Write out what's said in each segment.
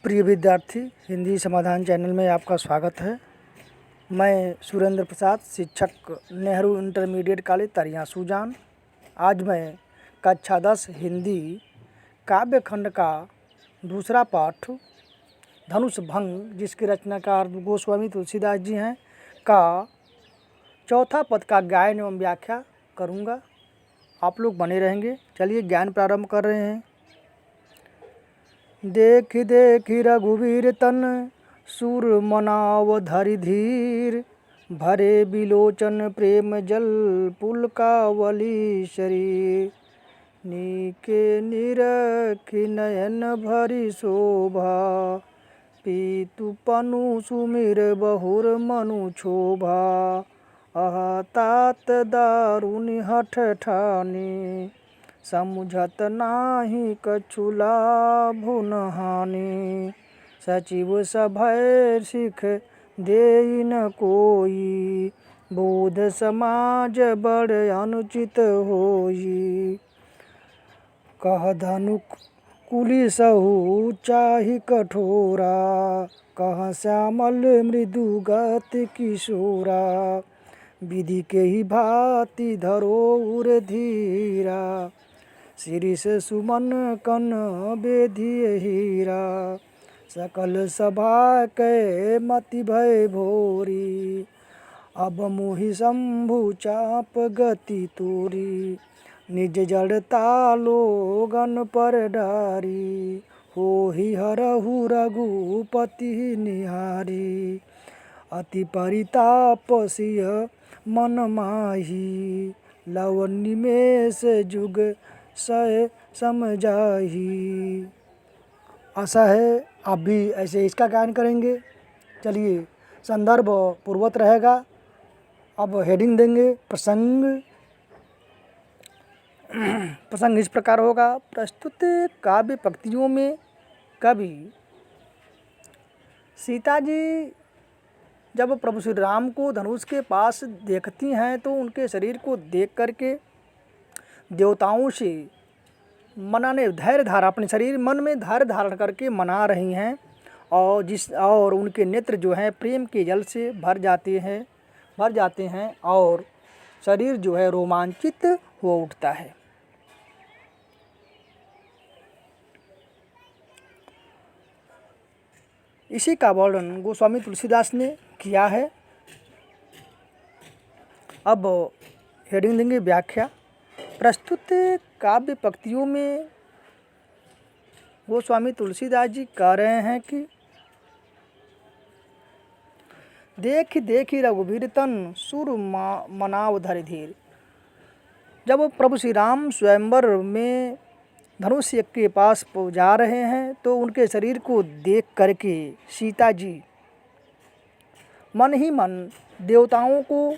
प्रिय विद्यार्थी, हिंदी समाधान चैनल में आपका स्वागत है। मैं सुरेंद्र प्रसाद, शिक्षक नेहरू इंटरमीडिएट कॉलेज तरियां सूजान। आज मैं कक्षा 10 हिंदी काव्य खंड का दूसरा पाठ धनुष भंग, जिसके रचनाकार गोस्वामी तुलसीदास जी हैं, का चौथा पद का गायन एवं व्याख्या करूँगा। आप लोग बने रहेंगे। चलिए ज्ञान प्रारंभ कर रहे हैं। देखि देखि रघुवीर तन सूर मनाव धरि धीर, भरे बिलोचन प्रेम जल पुलकावली शरीर। नीके निरखि नयन भरि शोभा, पीतु पनु सुमिर बहुर मनु क्षोभा। अहा तात दारुनि हठ ठानी, समुझत नाही कछु लाभु न हानि। सचिव सभय सिख देई न कोई, बोध समाज बड़ अनुचित होई। कह धनु कुली सहु चाहि कठोरा, कह श्यामल मृदु गति किशोरा। विधि के ही भांति धरो उर धीरा, शिरीष सुमन कन बेधिय हीरा। सकल सभा के मति भय भोरी, अब मोहि शंभु चाप गति तोरी। निज जड़ता लोगन पर डारी, होहि हरहु रघुपति निहारी। अति परिताप सिय मन माही, लव निमेष जुग सह समझाही। आशा है आप भी ऐसे इसका गायन करेंगे। चलिए, संदर्भ पूर्वत रहेगा। अब हेडिंग देंगे प्रसंग। प्रसंग इस प्रकार होगा। प्रस्तुत काव्य पंक्तियों में कवि सीता जी जब प्रभु श्री राम को धनुष के पास देखती हैं तो उनके शरीर को देख करके देवताओं से मनाने धैर्य धारा, अपने शरीर मन में धैर्य धारण करके मना रही हैं, और उनके नेत्र जो हैं प्रेम के जल से भर जाते हैं और शरीर जो है रोमांचित हो उठता है। इसी का वर्णन गोस्वामी तुलसीदास ने किया है। अब हेडिंग देंगे व्याख्या। प्रस्तुत काव्य पंक्तियों में गोस्वामी तुलसीदास जी कह रहे हैं कि देखि देखि रघुवीर तन सुर मनाव धरि धीर। जब प्रभु श्री राम स्वयंवर में धनुष के पास जा रहे हैं तो उनके शरीर को देख करके सीता जी मन ही मन देवताओं को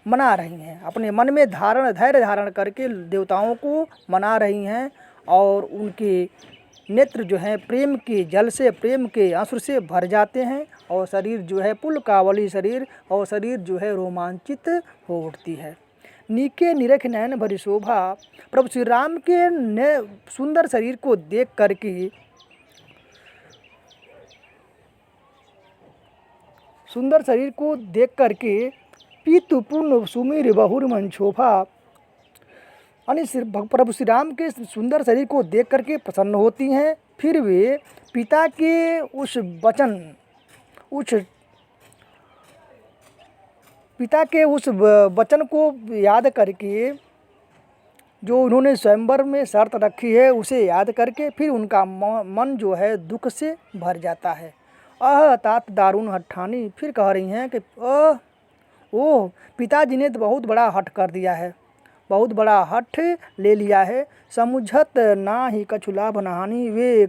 मना रही हैं, अपने मन में धैर्य धारण करके देवताओं को मना रही हैं, और उनके नेत्र जो हैं प्रेम के जल से, प्रेम के आंसू से भर जाते हैं, और शरीर जो है पुलकावली शरीर, और शरीर जो है रोमांचित हो उठती है। नीके निरख नयन भरी शोभा। प्रभु श्री राम के सुंदर शरीर को देख करके पीतु पुन सुमिर बहुर मन क्षोभा। प्रभु श्री राम के सुंदर शरीर को देख करके प्रसन्न होती हैं। फिर वे पिता के उस वचन को याद करके, जो उन्होंने स्वयंवर में शर्त रखी है, उसे याद करके फिर उनका मन जो है दुख से भर जाता है। तात दारुण हठानी। फिर कह रही हैं कि ओह, पिताजी ने तो बहुत बड़ा हठ कर दिया है, बहुत बड़ा हठ ले लिया है। समुझत ना ही कछु लाभ न हानि। वे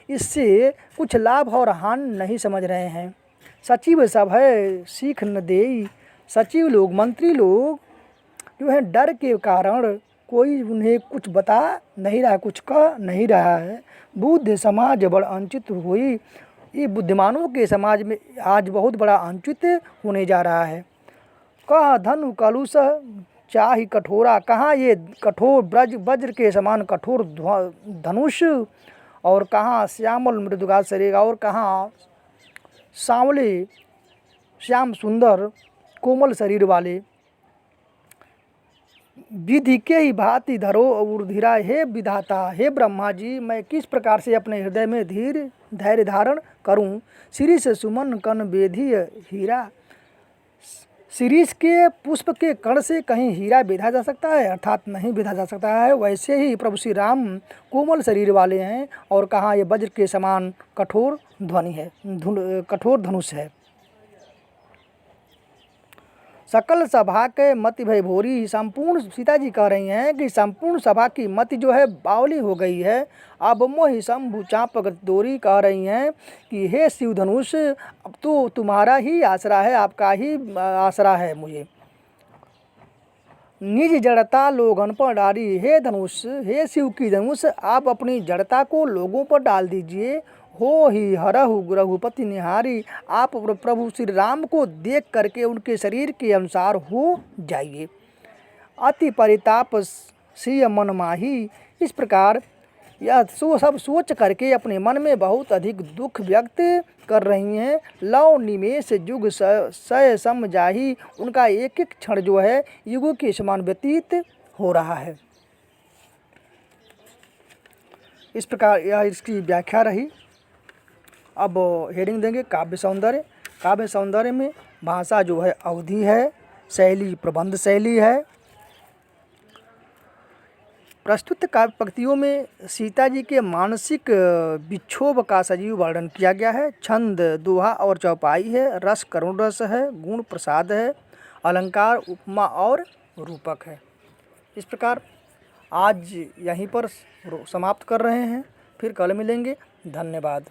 इससे कुछ लाभ और हानि नहीं समझ रहे हैं। सचिव सभय सीख न देई। सचिव लोग, मंत्री लोग जो है डर के कारण कोई उन्हें कुछ बता नहीं रहा, कुछ कह नहीं रहा है। बुद्ध समाज बड़ अंचित हुई। ये बुद्धिमानों के समाज में आज बहुत बड़ा अंचित होने जा रहा है। कह धनु कलुष चाहि कठोरा। कहाँ ये कठोर वज्र के समान कठोर धनुष और कहाँ श्यामल मृदुगाल शरीर और कहाँ सांवले श्याम सुंदर कोमल शरीर वाले। विधि के ही भांति धरो ऊर्ध्विरा, हे विधाता हे ब्रह्मा जी, मैं किस प्रकार से अपने हृदय में धैर्य धारण करूं। शीरीष सुमन कण बेधी हीरा, शीरीष के पुष्प के कण से कहीं हीरा बेधा जा सकता है, अर्थात नहीं बेधा जा सकता है। वैसे ही प्रभु श्री राम कोमल शरीर वाले हैं और कहाँ ये वज्र के समान कठोर ध्वनि है, कठोर धनुष है। सकल सभा के मति भय भोरी, संपूर्ण सीता जी कह रही हैं कि संपूर्ण सभा की मति जो है बावली हो गई है। अब मोहि शंभु चाप दोरी, कह रही हैं कि हे शिव धनुष, अब तो तुम्हारा ही आसरा है, आपका ही आसरा है मुझे। निज जड़ता लोगन पर डाली, हे धनुष, हे शिव की धनुष, आप अपनी जड़ता को लोगों पर डाल दीजिए। हो ही हरहु रघुपति निहारी, आप प्रभु श्री राम को देख करके उनके शरीर के अनुसार हो जाइए। अति परिताप सिय मन माही, इस प्रकार यह सब सोच करके अपने मन में बहुत अधिक दुख व्यक्त कर रही हैं। लव निमेष युग सय सम जाही, उनका एक एक क्षण जो है युगों के समान व्यतीत हो रहा है। इस प्रकार यह इसकी व्याख्या रही। अब हेडिंग देंगे काव्य सौंदर्य। काव्य सौंदर्य में भाषा जो है अवधि है, शैली प्रबंध शैली है। प्रस्तुत काव्य पंक्तियों में सीता जी के मानसिक विक्षोभ का सजीव वर्णन किया गया है। छंद दोहा और चौपाई है, रस करुण रस है, गुण प्रसाद है, अलंकार उपमा और रूपक है। इस प्रकार आज यहीं पर समाप्त कर रहे हैं, फिर कल मिलेंगे। धन्यवाद।